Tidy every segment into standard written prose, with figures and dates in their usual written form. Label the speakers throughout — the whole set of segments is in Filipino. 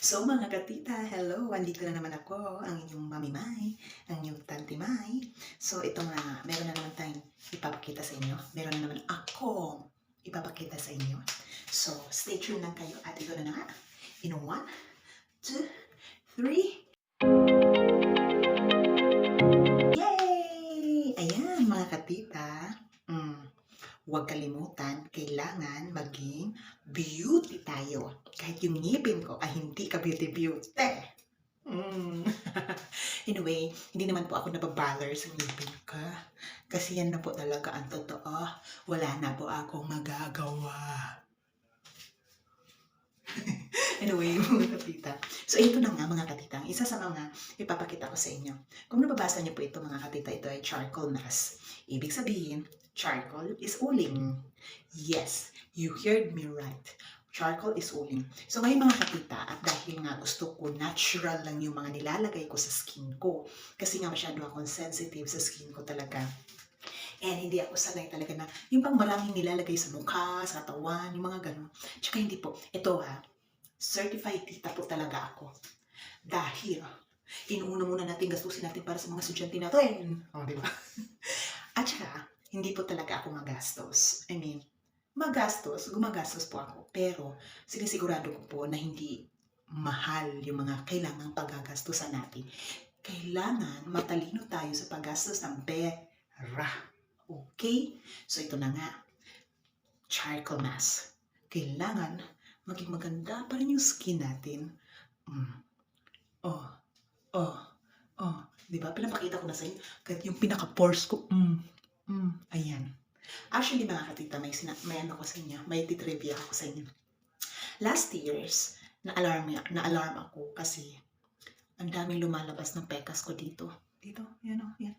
Speaker 1: So mga katita, hello! Andito na naman ako, ang inyong Mami Mai, ang inyong Tante Mai. So ito nga, meron na naman tayong ipapakita sa inyo. Meron na naman akong ipapakita sa inyo. So stay tuned lang kayo at ito na nga. In 1, 2, 3. Yay! Ayan mga katita. Huwag kalimutan, kailangan maging beauty tayo. Kahit yung ngipin ko ay hindi ka beauty-beauty. Anyway, hindi naman po ako nababaler sa ngipin ko. Kasi yan na po talaga ang totoo. Wala na po akong magagawa. Anyway, mga katita. So, ito na nga mga katita. Isa sa mga ipapakita ko sa inyo. Kung nababasa niyo po ito mga katita, ito ay charcoal mask. Ibig sabihin, charcoal is uling. Yes, you heard me right. Charcoal is uling. So ngayon mga katita, at dahil nga gusto ko natural lang yung mga nilalagay ko sa skin ko, kasi nga masyado akong sensitive sa skin ko talaga. And hindi ako sanay talaga na yung pang maraming nilalagay sa mukha, sa katawan, yung mga ganun. Tsaka hindi po. Ito certified tita po talaga ako. Dahil, inuuna muna natin gastusin natin para sa mga estudyante natin. O, di ba? At saka, hindi po talaga ako magastos. I mean, gumagastos po ako. Pero, sinisigurado ko po na hindi mahal yung mga kailangang paggagastusan natin. Kailangan matalino tayo sa paggastos ng pera. Okay? So, ito na nga. Charcoal mask. Kailangan maging maganda pa rin yung skin natin. Oh, oh, oh. Diba? Pinapakita ko na sa inyo. Kahit yung pinaka-pores ko. Ayan. Actually, mga katita, may ano ko sa inyo. May titrivia ako sa inyo. Last years, na-alarm ako kasi ang daming lumalabas ng pekas ko dito. Dito, yan o, yan.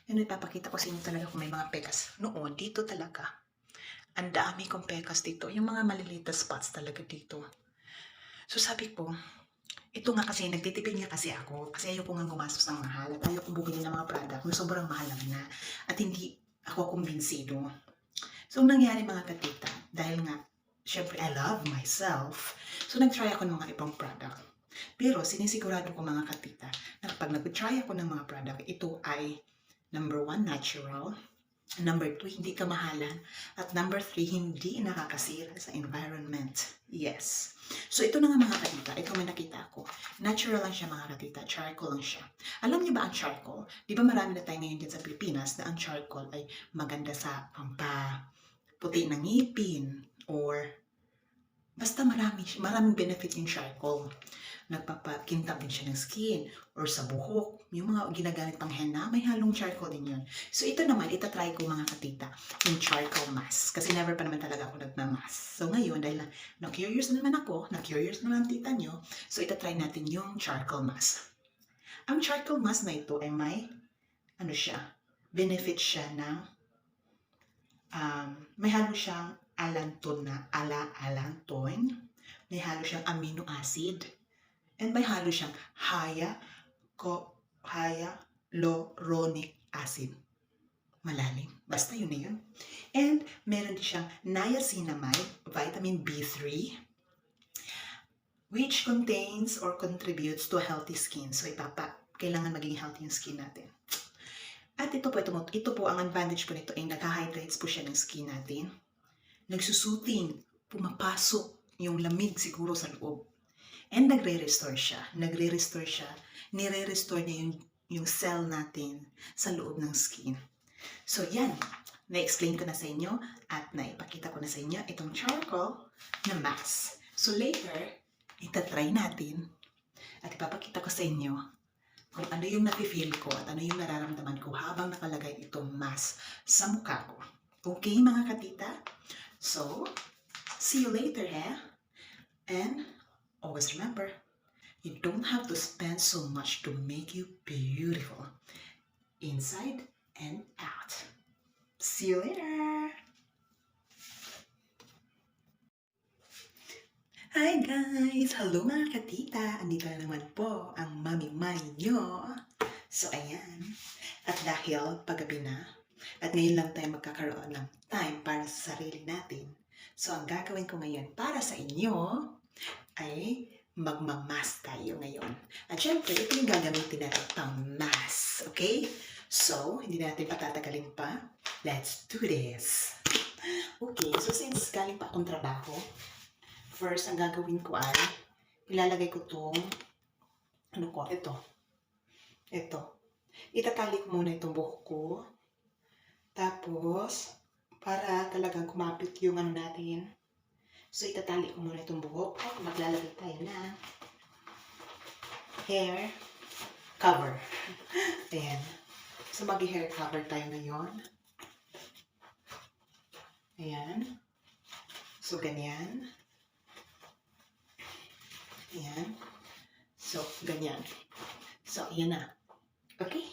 Speaker 1: Yan, ipapakita ko sa inyo talaga kung may mga pekas. Noon, dito talaga. Ang dami kong pekas dito. Yung mga maliliit na spots talaga dito. So sabi ko, ito nga kasi, nagtitipid nga kasi ako. Kasi ayoko nga gumastos ng mahal. At ayoko bumili ng mga product na sobrang mahal na. At hindi ako kumbinsido. So, nangyari mga katita, dahil nga, syempre, I love myself. So, nag-try ako ng mga ibang product. Pero, sinisigurado ko mga katita, na kapag nag-try ako ng mga product, ito ay, number 1, natural. Number 2, hindi kamahalan. At number 3, hindi nakakasira sa environment. Yes. So, ito na nga mga katita. Ito may nakita ako. Natural lang siya mga katita. Charcoal lang siya. Alam niyo ba ang charcoal? Di ba marami na tayo ngayon dyan sa Pilipinas na ang charcoal ay maganda sa puti ng ngipin or basta maraming benefit yung charcoal. Nagpapakintab din siya ng skin or sa buhok. Yung mga ginagamit pang henna, may halong charcoal din yun. So ito naman, itatry ko mga katita, yung charcoal mask. Kasi never pa naman talaga ako nagmamask. So ngayon, dahil na-curious na naman ako, na-curious na naman tita nyo, so itatry natin yung charcoal mask. Ang charcoal mask na ito ay may, benefit siya ng may halo siyang alantoin, may halo siyang amino acid, and may halo siyang hyaluronic acid. Malalim. Basta yun na yun. And meron din siyang niacinamide, vitamin B3, which contains or contributes to a healthy skin. So, kailangan maging healthy yung skin natin. At ito po ang advantage po nito ay nag-hydrates po siya ng skin natin. Nagsusuting, pumapasok yung lamig siguro sa loob. And nire-restore siya. Nire-restore niya yung cell natin sa loob ng skin. So yan, na-explain ko na sa inyo at naipakita ko na sa inyo itong charcoal na mask. So later, itatry natin at ipapakita ko sa inyo kung ano yung nafe-feel ko at ano yung nararamdaman ko habang nakalagay itong mask sa mukha ko. Okay mga katita? So, see you later, And always remember, you don't have to spend so much to make you beautiful. Inside and out. See you later! Hi guys! Hello mga katita! Andito na naman po ang Mami Mai nyo. So ayan, at dahil paggabi na, at ngayon lang tayo magkakaroon ng time para sa sarili natin. So ang gagawin ko ngayon para sa inyo ay magmamask tayo ngayon. At syempre, ito yung gagamitin natin pang mask. Okay? So, hindi natin patatagalin pa. Let's do this. Okay, so since galing pa akong trabaho, first, ang gagawin ko ay ilalagay ko itong ito. Itatali ko muna itong buhok ko. Tapos, para talagang kumapit yung natin. So, itatali ko muna itong buhok. At maglalagay tayo ng hair cover. Ayan. So, mag-hair cover tayo ngayon. Ayan. So, ganyan. Ayan. So, ganyan. So, ayan na. Okay?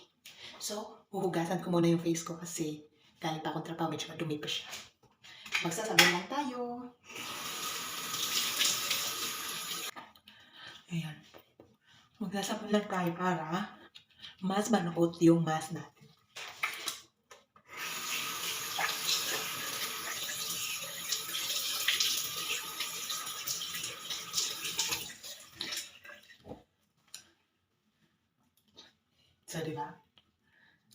Speaker 1: So, huhugasan ko muna yung face ko kasi galing pa akong trabaho, medyo madumi pa siya. Magsasabon lang tayo. Ayan. Magsasabon lang tayo para mas manuot yung mask natin. So, di ba?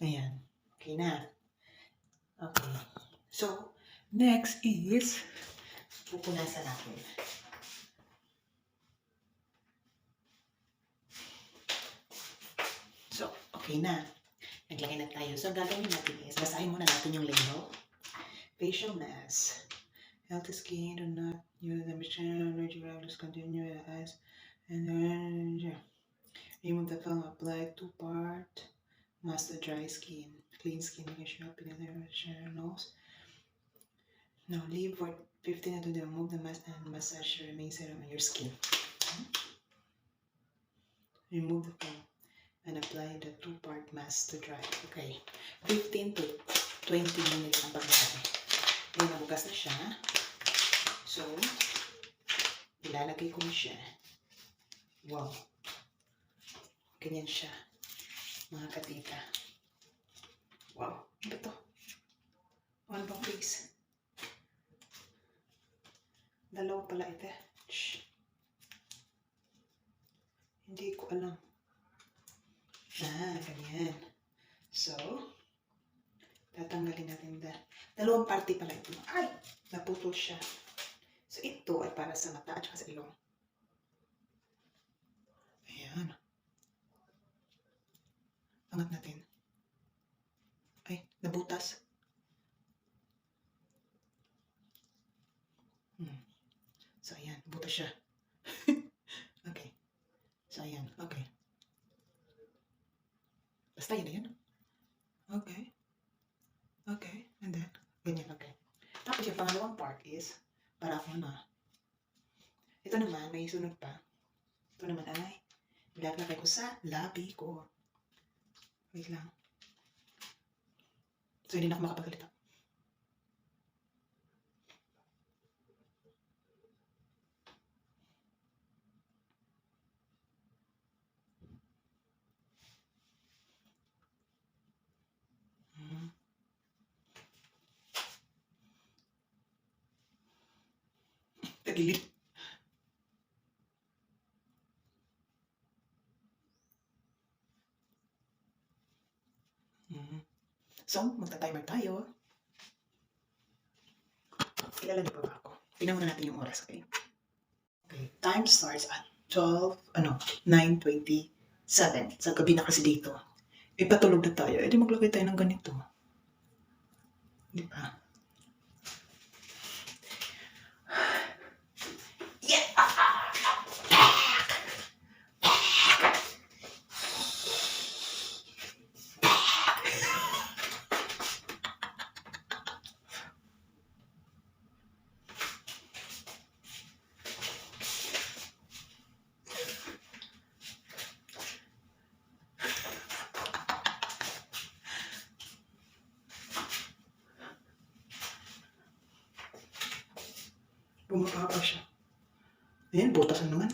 Speaker 1: Ayan. Okay na. Okay. So, next is pupunasan natin. So, okay na. Naglagay na tayo. So, ang gagawin natin is, basahin muna natin yung label. Facial mask. Healthy skin, do not use the machine, allergy regulars, continue your eyes, and then remove the film, apply 2-part mask to dry skin. Clean skin, make sure your nose. Now, leave for 15 minutes to remove the mask and massage your remaining serum on your skin. Remove the film and apply the 2-part mask to dry. Okay. 15 to 20 minutes ang paglalagay. Then, nabugas na siya. So, ilalagay ko na siya. Wow. Ganyan siya. Mga katita. Wow. Ano ba ito? One bang face? Dalawa pala ito. Shh. Hindi ko alam. Ganyan. So, tatanggalin natin dalawang parte pala ito. Ay! Naputol siya. So, ito ay para sa mata at saka sa ilong. Ayan. Angat natin. Ay, nabutas. So, ayan. Nabutas siya. Okay. So, ayan. Okay. Basta yun na yan. Okay. Okay. And then, ganyan. Okay. Tapos yung pangalawang part is, para ako ito naman, may sunod pa. Ito naman ay, ilalagay ko sa labi ko. Wait lang. So, hindi na ako makapagsalita. Tagilid. So, magta-timer tayo. Kilala niyo pa ba ako? Tingnan muna natin yung oras, okay? Okay, time starts at 9:27. Sa gabi na kasi dito. Patulog na tayo. Di maglagay tayo ng ganito. Di ba? Bumaba pa siya. Ayan, butas na naman.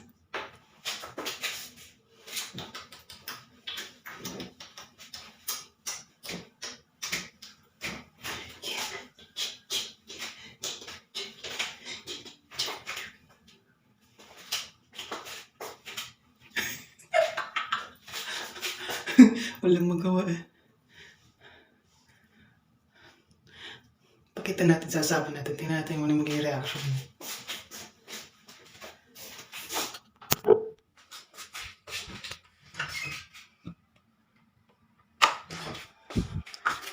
Speaker 1: Walang magawa eh. Pakita natin, sasabi natin. Tingnan natin kung ano magiging reaction mo.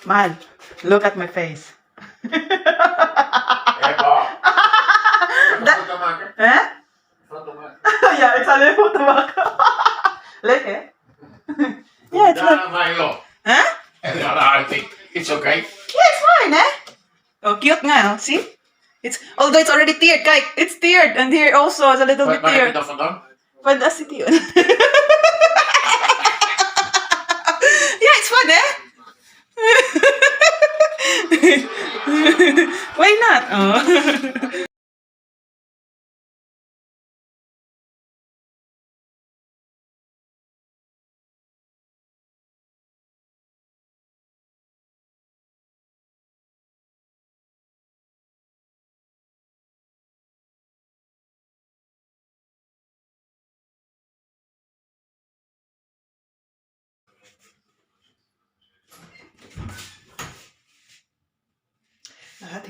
Speaker 1: Mahal, look at my face.
Speaker 2: Fotomaker.
Speaker 1: Eh?
Speaker 2: Fotomaker.
Speaker 1: Yeah, it's a little tobacco. Like it? Yeah, it's like...
Speaker 2: Milo.
Speaker 1: Huh?
Speaker 2: I think it's okay.
Speaker 1: Yeah, it's fine, eh? Oh, cute nga, no? See? Although it's already tiered, Kai. It's tiered. And here also is a little bit tiered.
Speaker 2: Bakit ito foto?
Speaker 1: Fantastic yun. Yeah, it's fun, eh? Why not? Oh.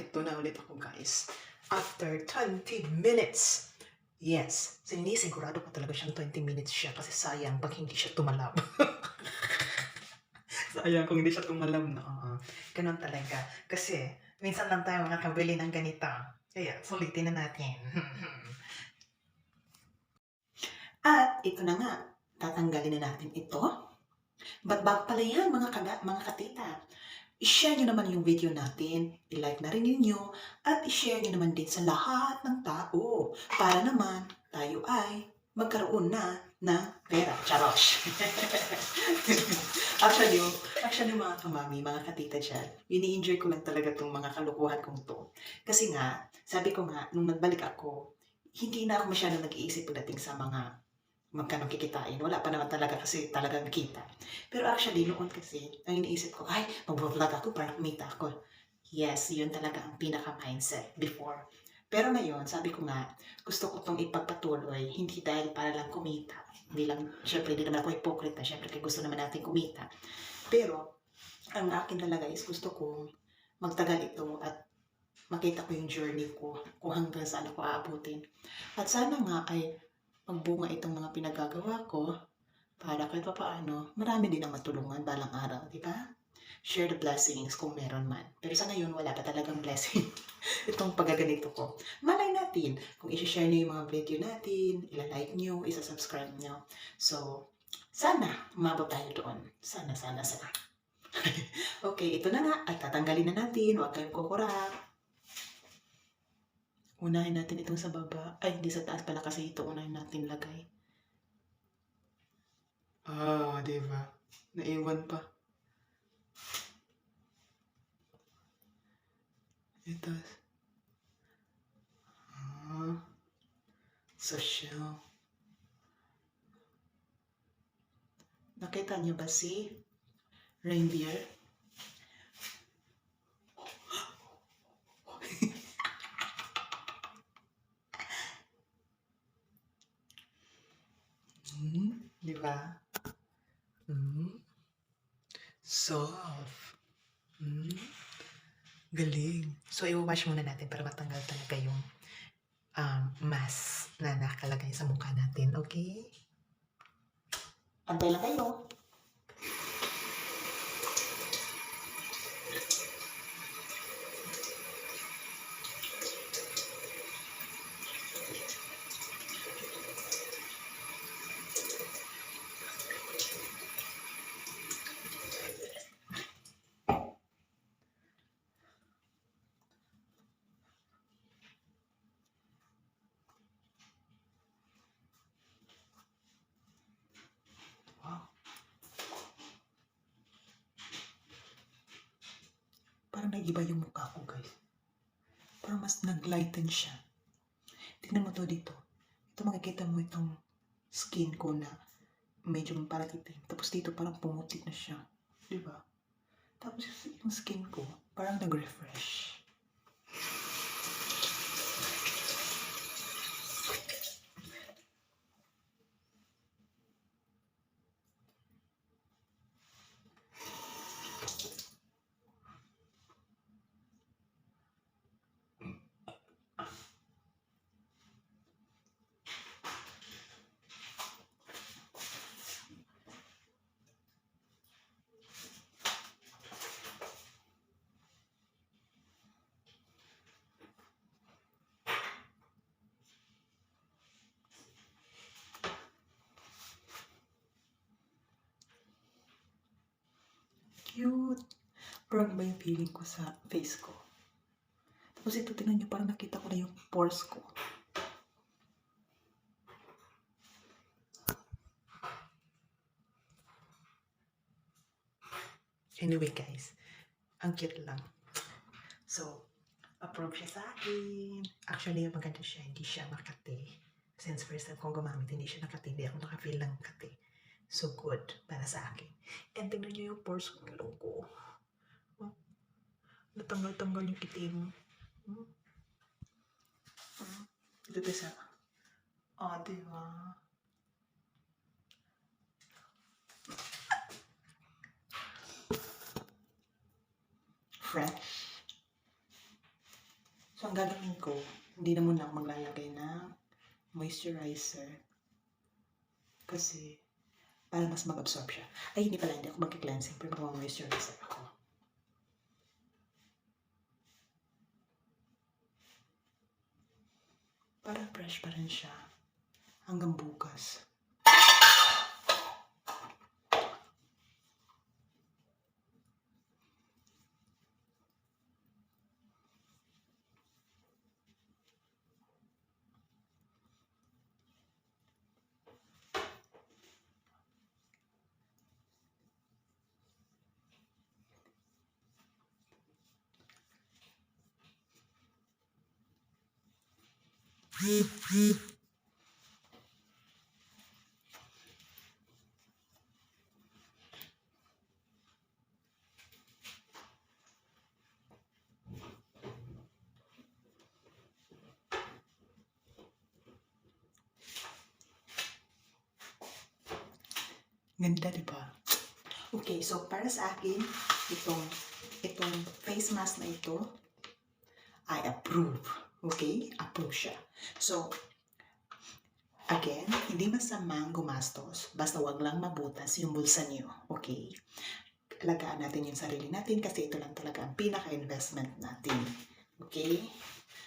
Speaker 1: Ito na ulit ako, guys. After 20 minutes. Yes. Sigurado ko talaga siyang 20 minutes siya kasi sayang pag hindi siya tumalab. Sayang kung hindi siya tumalab na. Ganun talaga. Kasi minsan lang tayo makakabili ng ganito. Kaya sulitin na natin. At ito na nga. Tatanggalin na natin ito. But bago pala yan, mga katita. I-share nyo naman yung video natin, i-like na rin ninyo, at i-share nyo naman din sa lahat ng tao para naman tayo ay magkaroon na ng pera. Charosh! actually mga kamami, mga katita dyan, ini-enjoy ko lang talaga itong mga kalukuhan kong to. Kasi nga, sabi ko nga, nung nagbalik ako, hindi na ako masyadong nag-iisip pagdating sa mga magkano kikitain. Wala pa naman talaga kasi talagang kita. Pero actually, noon kasi, ang iniisip ko, ay, mag-vlog ako para kumita ako. Yes, yun talaga ang pinaka-mindset before. Pero ngayon, sabi ko nga, gusto ko itong ipagpatuloy, hindi dahil para lang kumita. Hindi lang, syempre, hindi naman ako hipokrita. Syempre, kaya gusto naman natin kumita. Pero, ang akin talaga is gusto kong magtagal ito at makita ko yung journey ko kung hanggang saan ako aabutin. At sana nga ay magbunga itong mga pinagagawa ko para kahit pa paano, marami din ang matulungan balang araw, di ba? Share the blessings kung meron man. Pero sa ngayon, wala pa talagang blessing itong paggaganito ko. Malay natin, kung isi-share nyo yung mga video natin, ilalike nyo, isa-subscribe nyo. So, sana umabot tayo doon. Sana. Okay, ito na nga. At tatanggalin na natin. Huwag kayong kukurap. Unahin natin itong sa baba. Ay, hindi sa taas pala kasi ito unahin natin lagay. Diba? Naiwan pa. Ito. Social. Nakita niyo ba si reindeer? Di ba? Soft. Galing. So, i-wash muna natin para matanggal talaga yung mask na nakalagay sa mukha natin. Okay? Antay lang kayo. Parang nag-iba yung mukha ko, guys. Parang mas nag-lighten siya. Tignan mo to dito. Ito makikita mo itong skin ko na medyo parang itim. Tapos dito parang pumuti na siya. Diba? Tapos yung skin ko parang nag-refresh. cute. Parang iba yung feeling ko sa face ko. Tapos ito, tingnan nyo, parang nakita ko na yung pores ko. Anyway guys, ang cute lang. So, approve siya sa akin. Actually, maganda siya, hindi siya makati. Since first time kong gumamit, hindi siya nakati. Hindi ako nakafeel ng kati. So good para sa akin. And tingnan nyo yung pores ko, ilong ko. Oh, natanggal-tanggal yung itim. Ito isa. Diba? Fresh. So, ang gagawin ko, hindi na muna ako maglalagay ng moisturizer. Kasi, para mas mag-absorb siya. Ay, hindi pala, hindi ako mag-cleansing, pero mag-moisturizer ako. Para fresh pa rin siya hanggang bukas. Ganda, di ba? Okay, so para sa akin, itong face mask na ito, I approve. Okay? Approve siya. So, again, hindi masamang gumastos. Basta wag lang mabutas yung bulsa niyo. Okay? Alagaan natin yung sarili natin kasi ito lang talaga ang pinaka-investment natin. Okay?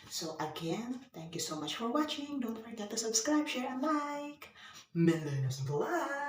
Speaker 1: So, again, thank you so much for watching. Don't forget to subscribe, share, and like. Millennials Vlog!